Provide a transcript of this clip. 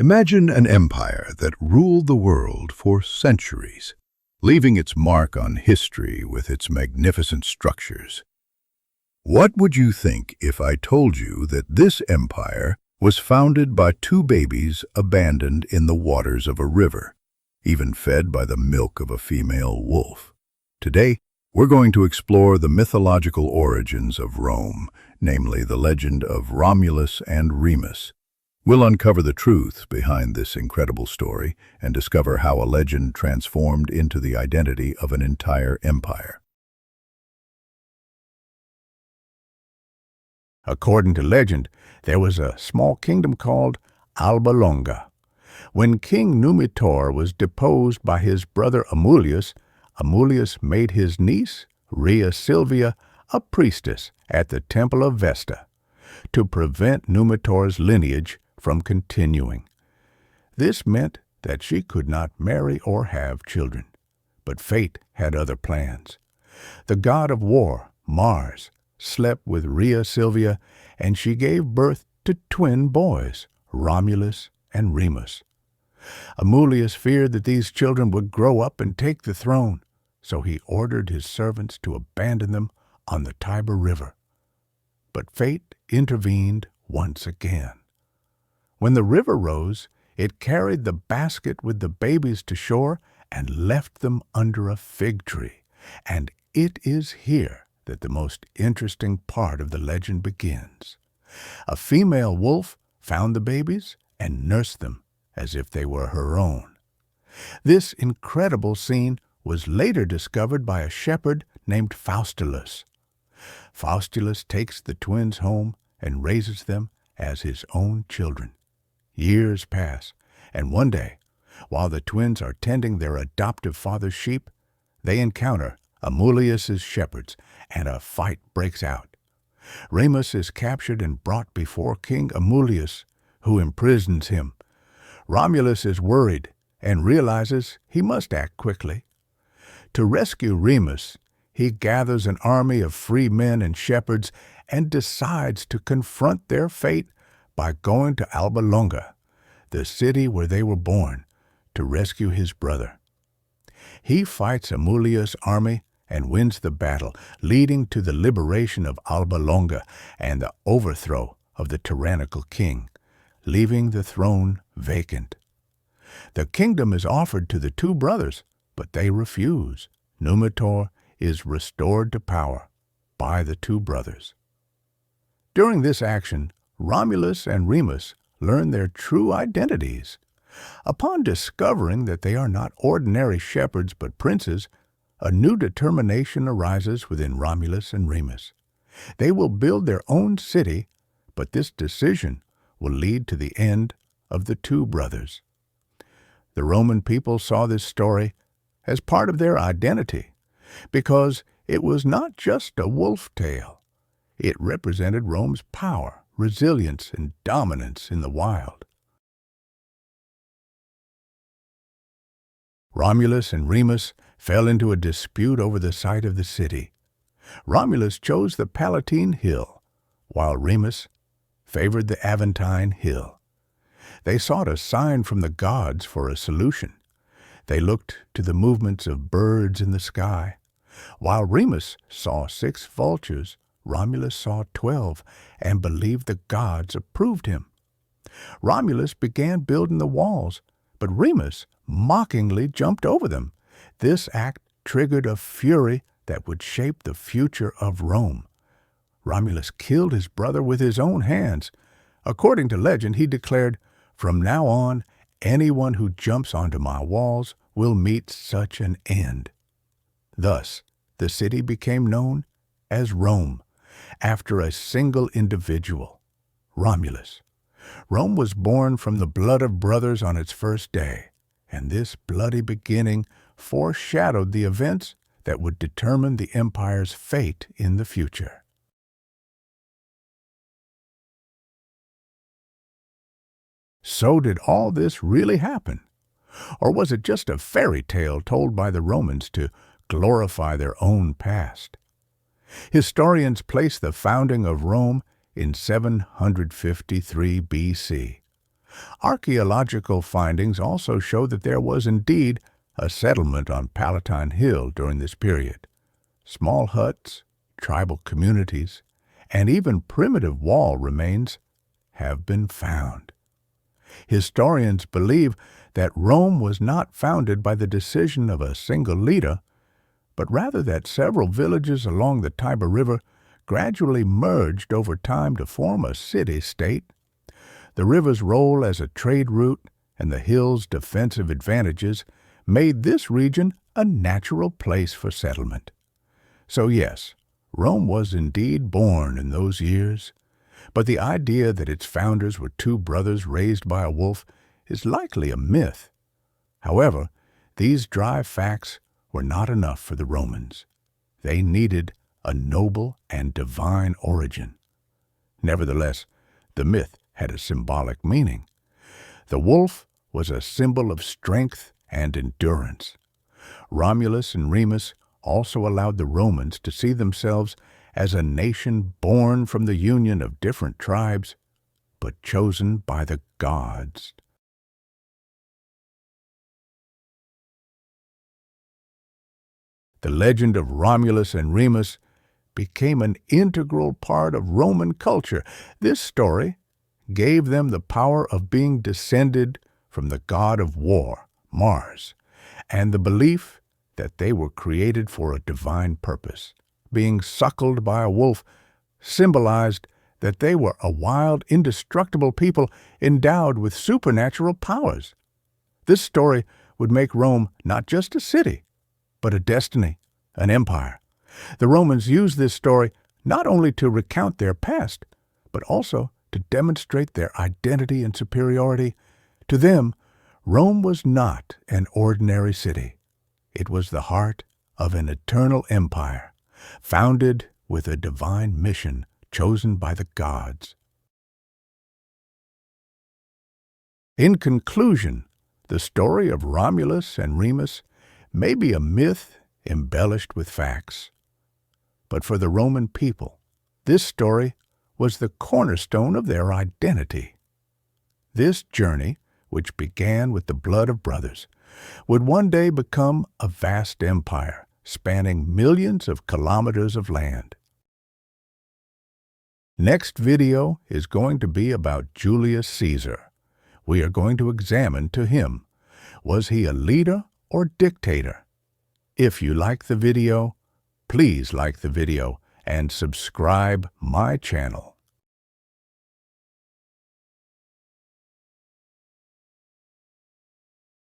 Imagine an empire that ruled the world for centuries, leaving its mark on history with its magnificent structures. What would you think if I told you that this empire was founded by two babies abandoned in the waters of a river, even fed by the milk of a female wolf? Today, we're going to explore the mythological origins of Rome, namely the legend of Romulus and Remus. We'll uncover the truth behind this incredible story and discover how a legend transformed into the identity of an entire empire. According to legend, there was a small kingdom called Alba Longa. When King Numitor was deposed by his brother Amulius, Amulius made his niece, Rhea Silvia, a priestess at the Temple of Vesta to prevent Numitor's lineage from continuing. This meant that she could not marry or have children. But fate had other plans. The god of war, Mars, slept with Rhea Silvia, and she gave birth to twin boys, Romulus and Remus. Amulius feared that these children would grow up and take the throne, so he ordered his servants to abandon them on the Tiber River. But fate intervened once again. When the river rose, it carried the basket with the babies to shore and left them under a fig tree. And it is here that the most interesting part of the legend begins. A female wolf found the babies and nursed them as if they were her own. This incredible scene was later discovered by a shepherd named Faustulus. Faustulus takes the twins home and raises them as his own children. Years pass, and one day, while the twins are tending their adoptive father's sheep, they encounter Amulius's shepherds, and a fight breaks out. Remus is captured and brought before King Amulius, who imprisons him. Romulus is worried and realizes he must act quickly. To rescue Remus, he gathers an army of free men and shepherds and decides to confront their fate by going to Alba Longa, the city where they were born, to rescue his brother. He fights Amulius' army and wins the battle, leading to the liberation of Alba Longa and the overthrow of the tyrannical king, leaving the throne vacant. The kingdom is offered to the two brothers, but they refuse. Numitor is restored to power by the two brothers. During this action, Romulus and Remus learn their true identities. Upon discovering that they are not ordinary shepherds but princes, a new determination arises within Romulus and Remus. They will build their own city, but this decision will lead to the end of the two brothers. The Roman people saw this story as part of their identity, because it was not just a wolf tale. It represented Rome's power, resilience, and dominance in the wild. Romulus and Remus fell into a dispute over the site of the city. Romulus chose the Palatine Hill, while Remus favored the Aventine Hill. They sought a sign from the gods for a solution. They looked to the movements of birds in the sky. While Remus saw 6 vultures, Romulus saw 12 and believed the gods approved him. Romulus began building the walls, but Remus mockingly jumped over them. This act triggered a fury that would shape the future of Rome. Romulus killed his brother with his own hands. According to legend, he declared, "From now on, anyone who jumps onto my walls will meet such an end." Thus, the city became known as Rome, after a single individual, Romulus. Rome was born from the blood of brothers on its first day, and this bloody beginning foreshadowed the events that would determine the empire's fate in the future. So did all this really happen? Or was it just a fairy tale told by the Romans to glorify their own past? Historians place the founding of Rome in 753 BC. Archaeological findings also show that there was indeed a settlement on Palatine Hill during this period. Small huts, tribal communities, and even primitive wall remains have been found. Historians believe that Rome was not founded by the decision of a single leader, but rather that several villages along the Tiber River gradually merged over time to form a city-state. The river's role as a trade route and the hill's defensive advantages made this region a natural place for settlement. So yes, Rome was indeed born in those years, but the idea that its founders were two brothers raised by a wolf is likely a myth. However, these dry facts were not enough for the Romans. They needed a noble and divine origin. Nevertheless, the myth had a symbolic meaning. The wolf was a symbol of strength and endurance. Romulus and Remus also allowed the Romans to see themselves as a nation born from the union of different tribes, but chosen by the gods. The legend of Romulus and Remus became an integral part of Roman culture. This story gave them the power of being descended from the god of war, Mars, and the belief that they were created for a divine purpose. Being suckled by a wolf symbolized that they were a wild, indestructible people endowed with supernatural powers. This story would make Rome not just a city, but a destiny, an empire. The Romans used this story not only to recount their past, but also to demonstrate their identity and superiority. To them, Rome was not an ordinary city. It was the heart of an eternal empire, founded with a divine mission chosen by the gods. In conclusion, the story of Romulus and Remus may be a myth embellished with facts. But for the Roman people, this story was the cornerstone of their identity. This journey, which began with the blood of brothers, would one day become a vast empire, spanning millions of kilometers of land. Next video is going to be about Julius Caesar. We are going to examine to him, was he a leader or dictator? If you like the video, please like the video and subscribe my channel.